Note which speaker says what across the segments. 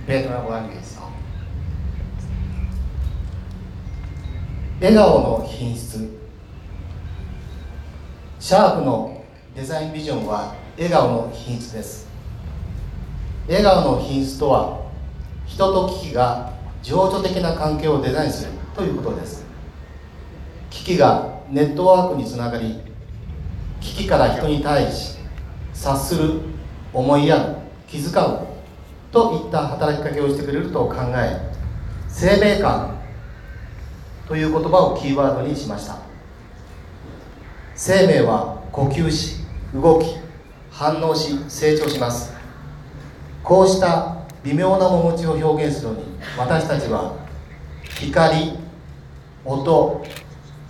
Speaker 1: ベトナム語なんですよ。笑顔の品質。シャープのデザインビジョンは笑顔の品質です。笑顔の品質とは、人と機器が情緒的な関係をデザインするということです。機器がネットワークにつながり、機器から人に対し察する、思いやる、気遣うといった働きかけをしてくれると考え、生命感という言葉をキーワードにしました。生命は呼吸し、動き、反応し、成長します。こうした微妙な面持ちを表現するのに、私たちは光、音、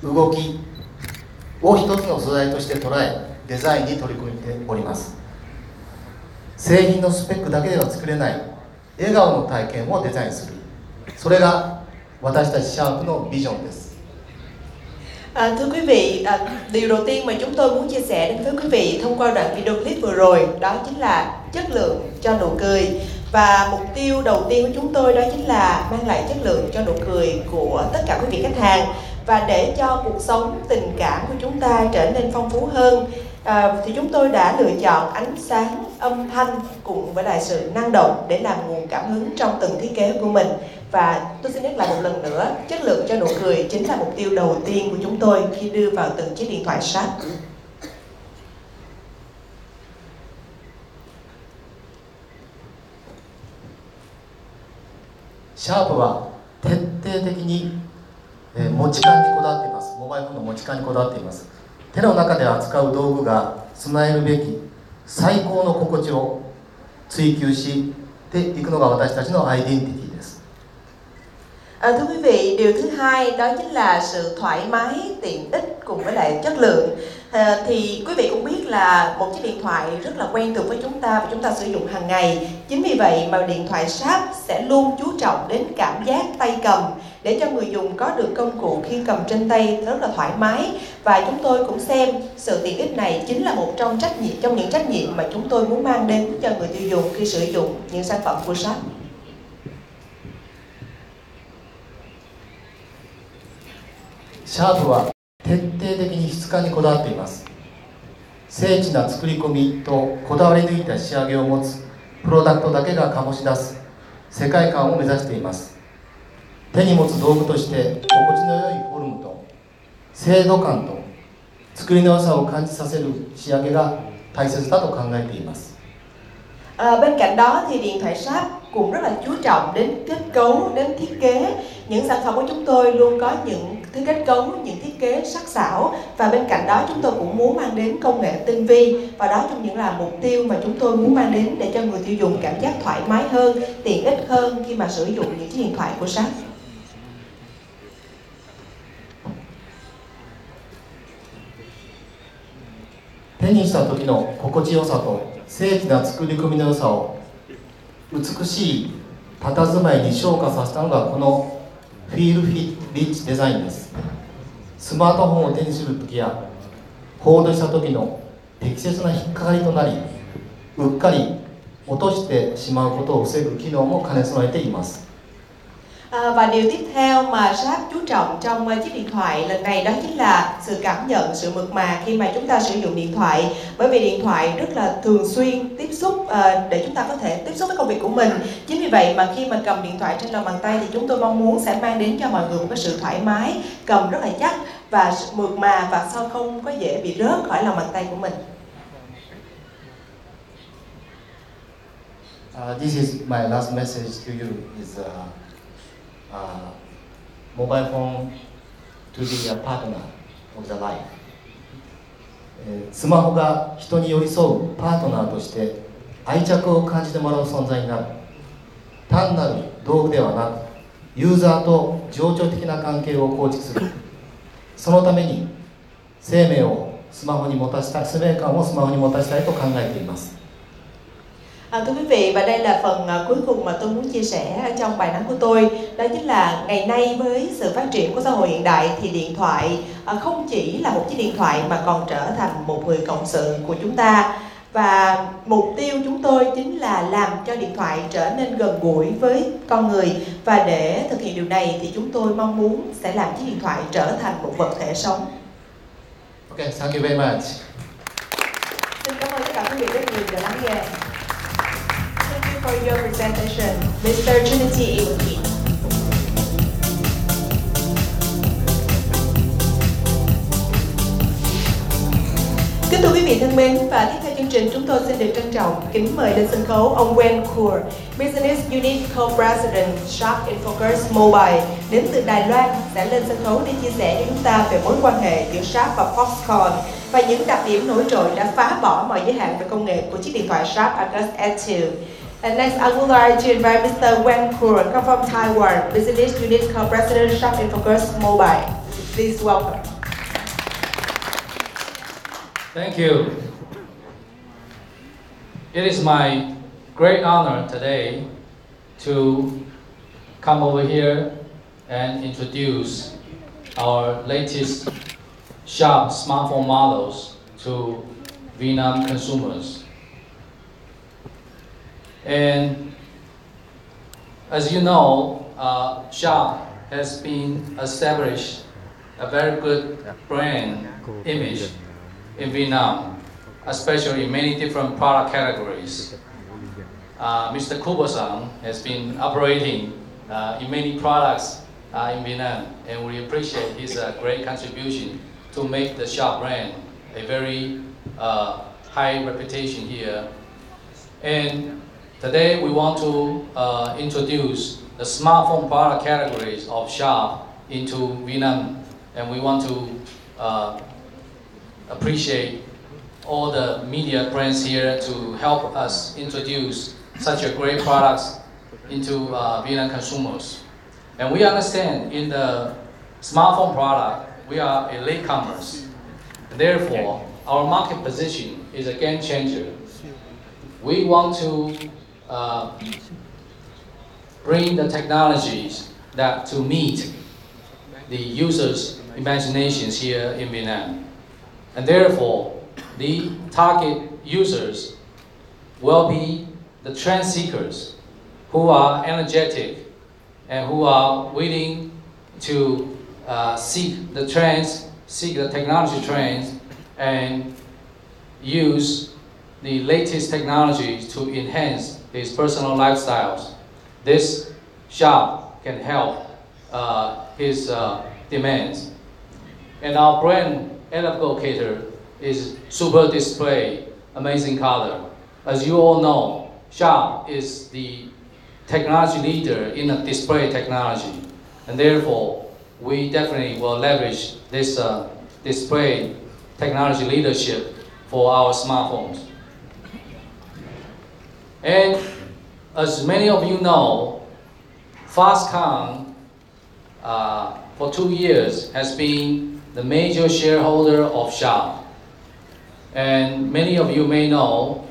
Speaker 1: 動きを一つの素材として捉え、デザインに取り組んでおります。製品のスペックだけでは作れない笑顔の体験をデザインする、それが私たちシャープのビジョンです。
Speaker 2: Thưa quý vị, điều đầu tiên mà chúng tôi muốn chia sẻ đến với quý vị thông qua đoạn video clip vừa rồi đó chính là chất lượng cho nụ cười. Và mục tiêu đầu tiên của chúng tôi đó chính là mang lại chất lượng cho nụ cười của tất cả quý vị khách hàng. Và để cho cuộc sống, tình cảm của chúng ta trở nên phong phú hơn thì chúng tôi đã lựa chọn ánh sáng, âm thanh cùng với lại sự năng động để làm nguồn cảm hứng trong từng thiết kế của mình. Và tôi xin nhắc lại một lần nữa, chất lượng cho nụ cười chính là mục tiêu đầu tiên của chúng tôi khi đưa vào từng chiếc điện thoại Sharp.
Speaker 1: シャープは徹底的に持ち感にこだわっています。モバイルフォンの持ち感にこだわっています。手の中で扱う道具が備えるべき最高の心地を追求していくのが私たちのアイデンティティです。
Speaker 2: Thưa quý vị, điều thứ hai đó chính là sự thoải mái, tiện ích cùng với lại chất lượng. Thì quý vị cũng biết là một chiếc điện thoại rất là quen thuộc với chúng ta và chúng ta sử dụng hàng ngày. Chính vì vậy mà điện thoại Sharp sẽ luôn chú trọng đến cảm giác tay cầm để cho người dùng có được công cụ khi cầm trên tay rất là thoải mái. Và chúng tôi cũng xem sự tiện ích này chính là một trong những trách nhiệm mà chúng tôi muốn mang đến cho người tiêu dùng khi sử dụng những sản phẩm của Sharp.
Speaker 1: シャープは徹底的に質感にこだわっています。精緻な作り込みとこだわり抜いた仕上げを持つプロダクトだけが醸し出す世界観を目指しています。手に持つ道具として心地の良いフォルムと精度感と作りの良さを感じさせる仕上げが大切だと考えています。
Speaker 2: Bên cạnh đó thì điện thoại Sharp cũng rất là chú trọng đến kết cấu, đến thiết kế. Những sản phẩm của chúng tôi luôn có những thứ kết cấu, những thiết kế sắc sảo. Và bên cạnh đó chúng tôi cũng muốn mang đến công nghệ tinh vi. Và đó trong những là mục tiêu mà chúng tôi muốn mang đến để cho người tiêu dùng cảm giác thoải mái hơn, tiện ích hơn khi mà sử dụng những chiếc điện thoại của Sharp.
Speaker 1: 手にした時の心地よさと精緻な作り込みの良さを美しい佇まいに昇華させたのがこのフィールフィットリッチデザインです。スマートフォンを手にする時やホールドした時の適切な引っかかりとなり、うっかり落としてしまうことを防ぐ機能も兼ね備えています。
Speaker 2: Và điều tiếp theo mà Sharp chú trọng trong chiếc điện thoại lần này đó chính là sự cảm nhận, sự mượt mà khi mà chúng ta sử dụng điện thoại. Bởi vì điện thoại rất là thường xuyên tiếp xúc để chúng ta có thể tiếp xúc với công việc của mình. Chính vì vậy mà khi mà cầm điện thoại trên lòng bàn tay thì chúng tôi mong muốn sẽ mang đến cho mọi người một cái sự thoải mái, cầm rất là chắc và mượt mà và sao không có dễ bị rớt khỏi lòng bàn tay của mình.
Speaker 1: This is my last message to you is mobile phone to be a partner of the life. スマホが人に寄り添うパートナーとして愛着を感じてもらう存在になる。単なる道具ではなく、ユーザーと情緒的な関係を構築する。そのために生命をスマホに持たせたい、使命感をスマホに持たせたいと考えています。
Speaker 2: Thưa quý vị, và đây là phần cuối cùng mà tôi muốn chia sẻ trong bài nói của tôi. Đó chính là ngày nay với sự phát triển của xã hội hiện đại thì điện thoại không chỉ là một chiếc điện thoại mà còn trở thành một người cộng sự của chúng ta. Và mục tiêu chúng tôi chính là làm cho điện thoại trở nên gần gũi với con người. Và để thực hiện điều này thì chúng tôi mong muốn sẽ làm chiếc điện thoại trở thành một vật thể sống.
Speaker 1: Okay, thank you very much.
Speaker 2: Xin cảm ơn tất cả quý vị rất nhiều đã lắng nghe. Thank you for your presentation, Mr. Trinity Iwaki. Kính thưa quý vị thân mến, và tiếp theo chương trình chúng tôi xin được trân trọng kính mời lên sân khấu ông Wen Kur, Business Unit Co-President Sharp in Focus Mobile đến từ Đài Loan sẽ lên sân khấu để chia sẻ cho chúng ta về mối quan hệ giữa Sharp và Foxconn và những đặc điểm nổi trội đã phá bỏ mọi giới hạn về công nghệ của chiếc điện thoại Sharp AQUOS S2. And next, I would like to invite Mr. Wen Kur, come from Taiwan, Business Unit Co-President Sharp in Focus Mobile. Please welcome.
Speaker 3: Thank you. It is my great honor today to come over here and introduce our latest Sharp smartphone models to Vietnam consumers. And as you know, Sharp has been established a very good brand image in Vietnam, especially in many different product categories. Mr. Kubo-san has been operating in many products in Vietnam, and we appreciate his great contribution to make the Sharp brand a very high reputation here. And today we want to introduce the smartphone product categories of Sharp into Vietnam, and we want to appreciate all the media brands here to help us introduce such a great products into Vietnam consumers. And we understand in the smartphone product, we are a latecomers. Therefore, our market position is a game changer. We want to bring the technologies that to meet the users' imaginations here in Vietnam. And therefore, the target users will be the trend seekers who are energetic and who are willing to seek the trends, seek the technology trends, and use the latest technologies to enhance his personal lifestyles. This Sharp can help his demands. And our brand advocator is super display, amazing color. As you all know, Sharp is the technology leader in the display technology, and therefore we definitely will leverage this display technology leadership for our smartphones. And as many of you know, Foxconn for 2 years has been the major shareholder of Sharp. And many of you may know,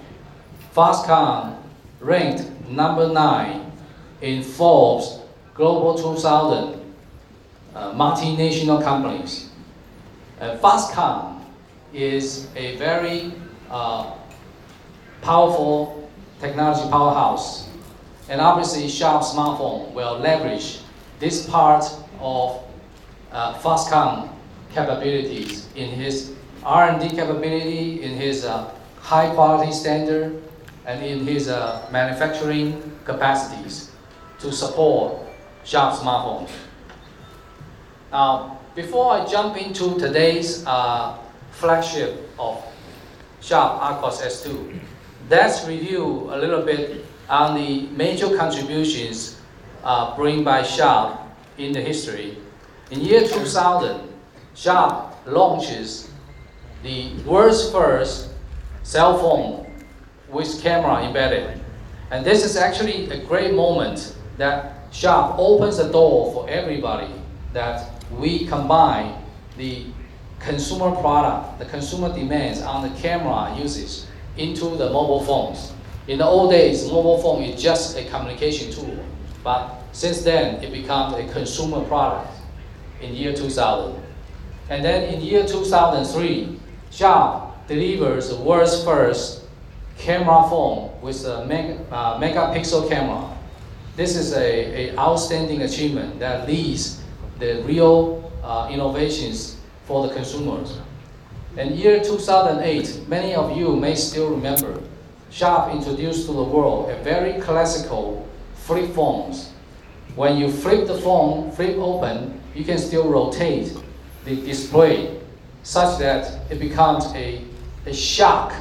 Speaker 3: Foxconn ranked number 9 in Forbes Global 2000 multinational companies. Foxconn is a very powerful technology powerhouse. And obviously, Sharp smartphone will leverage this part of Foxconn capabilities in his R&D capability, in his high quality standard, and in his manufacturing capacities to support Sharp smartphones. Now, before I jump into today's flagship of Sharp AQUOS S2, let's review a little bit on the major contributions bring by Sharp in the history. In year 2000, Sharp launches the world's first cell phone with camera embedded. And this is actually a great moment that Sharp opens the door for everybody, that we combine the consumer product, the consumer demands on the camera usage into the mobile phones. In the old days, mobile phone is just a communication tool, but since then it becomes a consumer product in year 2000. And then in year 2003, Sharp delivers the world's first camera phone with a megapixel camera. This is a outstanding achievement that leads the real innovations for the consumers. In year 2008, many of you may still remember, Sharp introduced to the world a very classical flip phones. When you flip the phone, flip open, you can still rotate the display such that it becomes a shark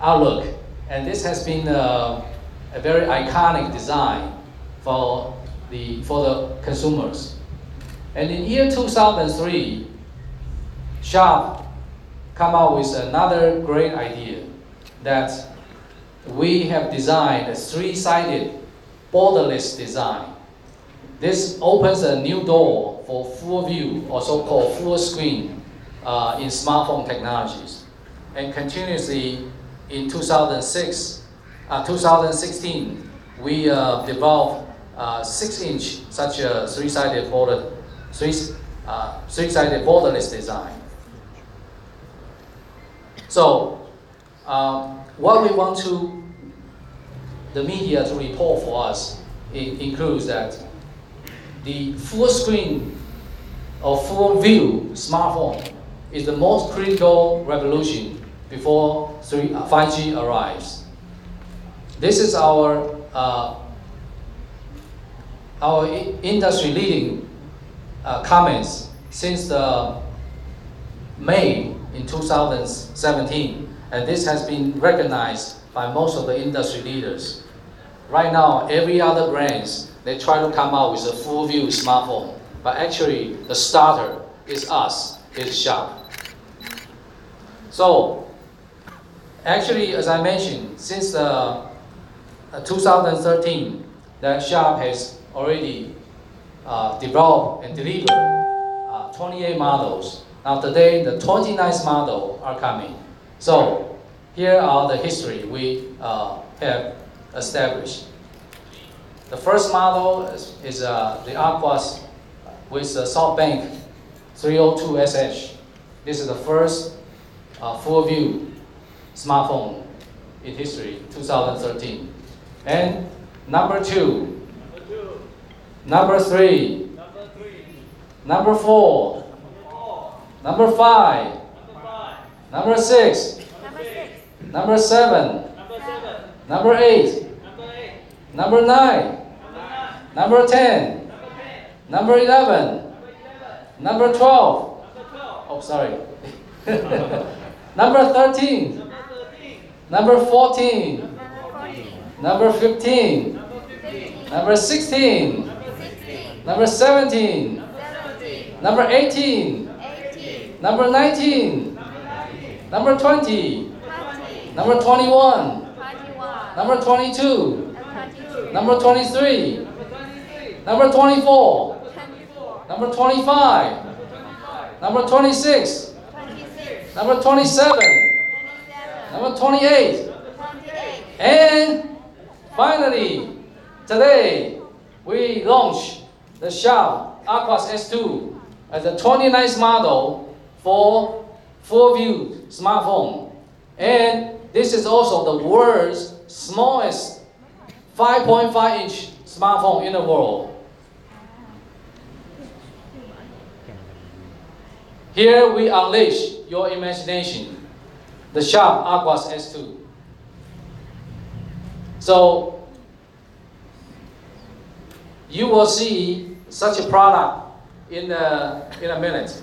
Speaker 3: outlook. And this has been a very iconic design for the consumers. And in year 2003, Sharp come out with another great idea that we have designed a three-sided borderless design. This opens a new door for full view, or so-called full screen, in smartphone technologies. And continuously in 2016, we developed 6-inch such a three-sided borderless design. So, what we want the media to report for us includes that the full screen or full view smartphone is the most critical revolution before 5G arrives. This is our industry leading comments since May in 2017, and this has been recognized by most of the industry leaders. Right now, every other brands, they try to come out with a full view smartphone, but actually the starter is us, is Sharp. So, actually, as I mentioned, since 2013, that Sharp has already developed and delivered 28 models. Now today, the 29th model are coming. So here are the history we have established. The first model is the AQUOS with the SoftBank 302SH. This is the first full view smartphone in history, 2013. And number 2, number 3, number 4, number 5, number 6, number 7, number 8, number 9, number 10, number 11, number 12, oh sorry, number 13, number 14, number 15, number 16, number 17, number 18, number 19, number 20, number 21, number 22, number 23, number 24, number 25, number 26, number 27, number 28, and finally, today we launch the Sharp AQUOS S2 as the 29th model for full view smartphone. And this is also the world's smallest 5.5-inch smartphone in the world. Here we unleash your imagination, the Sharp AQUOS S2. So you will see such a product in a minute.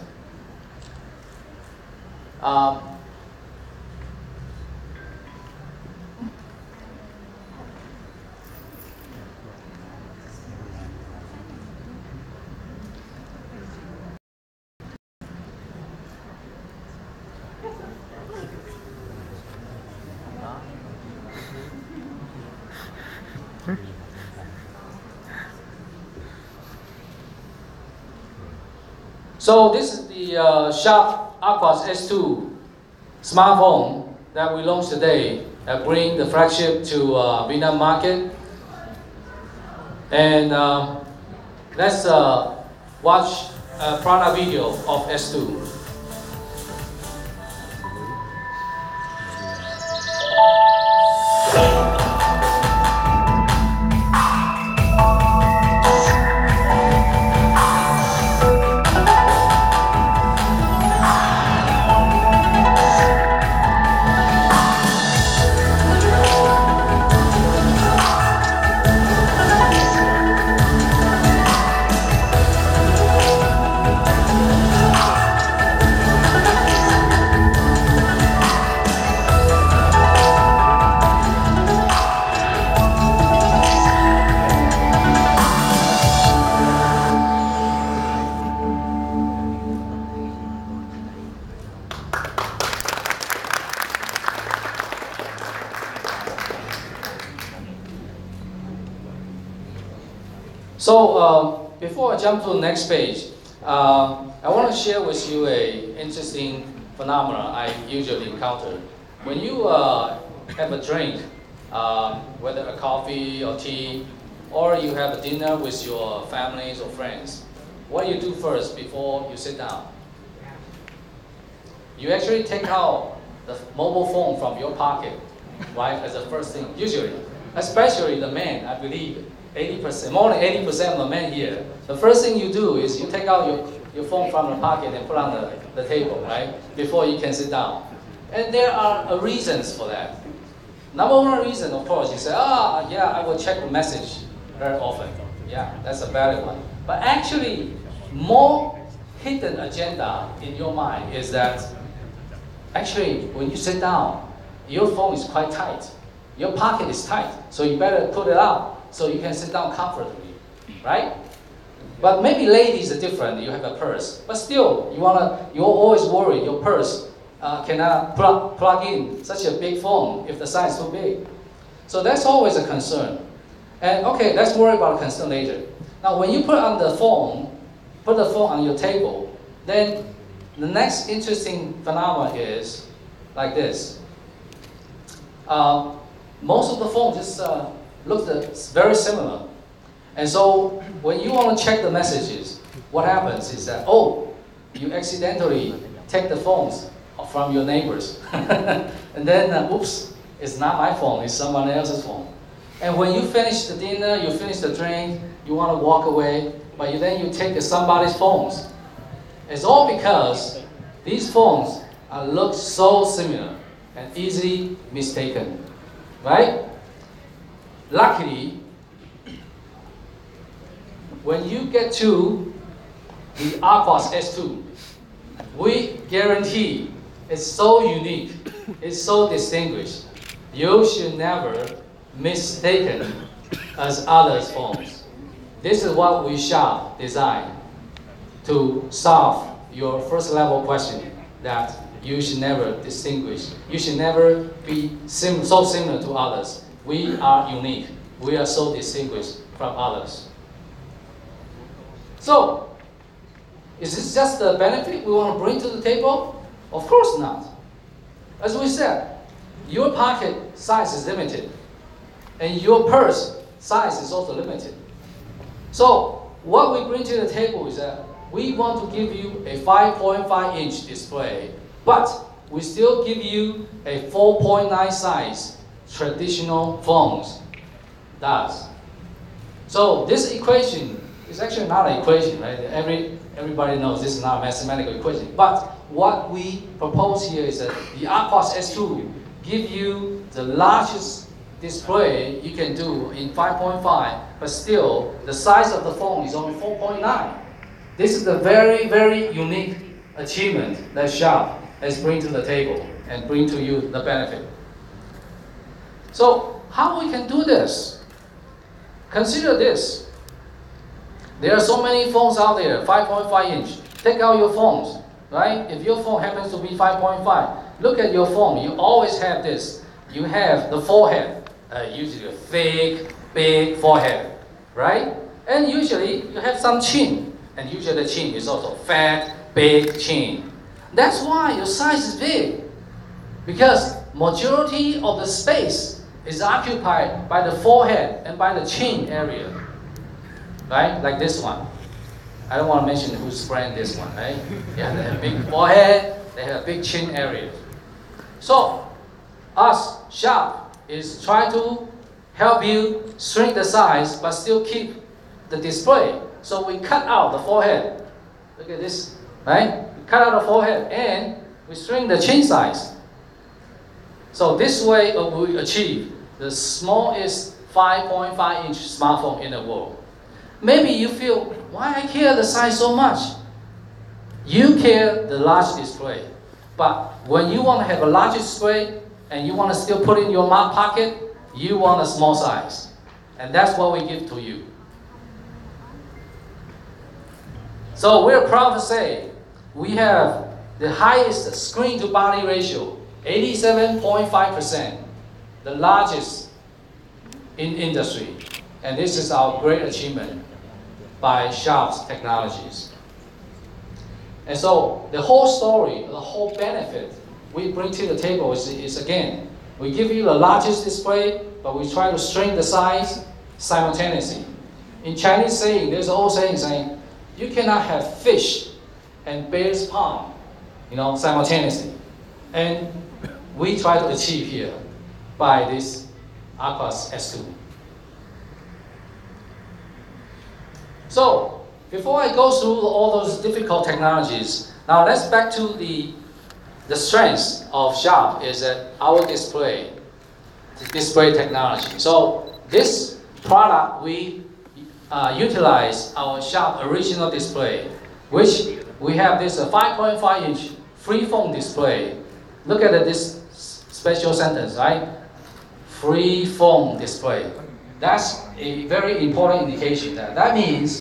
Speaker 3: So this is the Sharp AQUOS S2 smartphone that we launched today that bring the flagship to Vietnam market. And let's watch a product video of S2. So before I jump to the next page, I want to share with you a interesting phenomenon I usually encounter. When you have a drink, whether a coffee or tea, or you have a dinner with your families or friends, what do you do first before you sit down? You actually take out the mobile phone from your pocket, right, as the first thing, usually. Especially the men, I believe, 80%, more than 80% of the men here. The first thing you do is you take out your phone from the pocket and put on the table, right, before you can sit down. And there are reasons for that. Number one reason, of course, you say, yeah, I will check the message very often. Yeah, that's a valid one. But actually, more hidden agenda in your mind is that actually, when you sit down, your phone is quite tight. Your pocket is tight, so you better put it out so you can sit down comfortably, right? But maybe ladies are different. You have a purse, but still, you're always worried your purse cannot plug in such a big phone if the size is too big. So that's always a concern. And okay, let's worry about concern later. Now, when you put the phone on your table, then the next interesting phenomenon is like this. Most of the phones just look very similar. And so when you want to check the messages, what happens is that, you accidentally take the phones from your neighbors. And then, oops, it's not my phone, it's someone else's phone. And when you finish the dinner, you finish the drink, you want to walk away, but then you take somebody's phones. It's all because these phones look so similar and easily mistaken, right? Luckily, when you get to the AQUOS S2, we guarantee it's so unique, it's so distinguished. You should never mistaken as others' phones. This is what we shall design to solve your first level question that you should never distinguish. You should never be so similar to others. We are unique. We are so distinguished from others. So, is this just the benefit we want to bring to the table? Of course not. As we said, your pocket size is limited, and your purse size is also limited. So, what we bring to the table is that we want to give you a 5.5-inch display, but we still give you a 4.9 size traditional phones does. So this equation is actually not an equation, right? Everybody knows this is not a mathematical equation. But what we propose here is that the AQUOS S2 give you the largest display you can do in 5.5, but still the size of the phone is only 4.9. This is a very, very unique achievement that Sharp has bring to the table and bring to you the benefit. So how we can do this? Consider this. There are so many phones out there, 5.5 inch. Take out your phones, right? If your phone happens to be 5.5, look at your phone. You always have this. You have the forehead, usually a thick, big forehead, right? And usually you have some chin. And usually the chin is also fat, big chin. That's why your size is big. Because majority of the space is occupied by the forehead and by the chin area. Right? Like this one. I don't want to mention whose brand this one, right? Yeah, they have big forehead, they have big chin area. So, us, Sharp, is try to help you shrink the size but still keep the display. So we cut out the forehead. Look at this, right? We cut out the forehead and we shrink the chin size. So this way we achieve the smallest 5.5-inch smartphone in the world. Maybe you feel, why I care the size so much? You care the large display. But when you want to have a large display and you want to still put in your pocket, you want a small size. And that's what we give to you. So we're proud to say we have the highest screen-to-body ratio, 87.5%, the largest in industry. And this is our great achievement by Sharp's technologies. And so the whole story, the whole benefit we bring to the table is again, we give you the largest display, but we try to shrink the size simultaneously. In Chinese saying, there's an old saying, you cannot have fish and bear's palm, simultaneously. And we try to achieve here by this AQUOS S2. So, before I go through all those difficult technologies, now let's back to the strengths of Sharp is that our display technology. So this product, we utilize our Sharp original display, which we have this 5.5-inch free-form display. Look at this special sentence, right? Free-form display. That's a very important indication. That means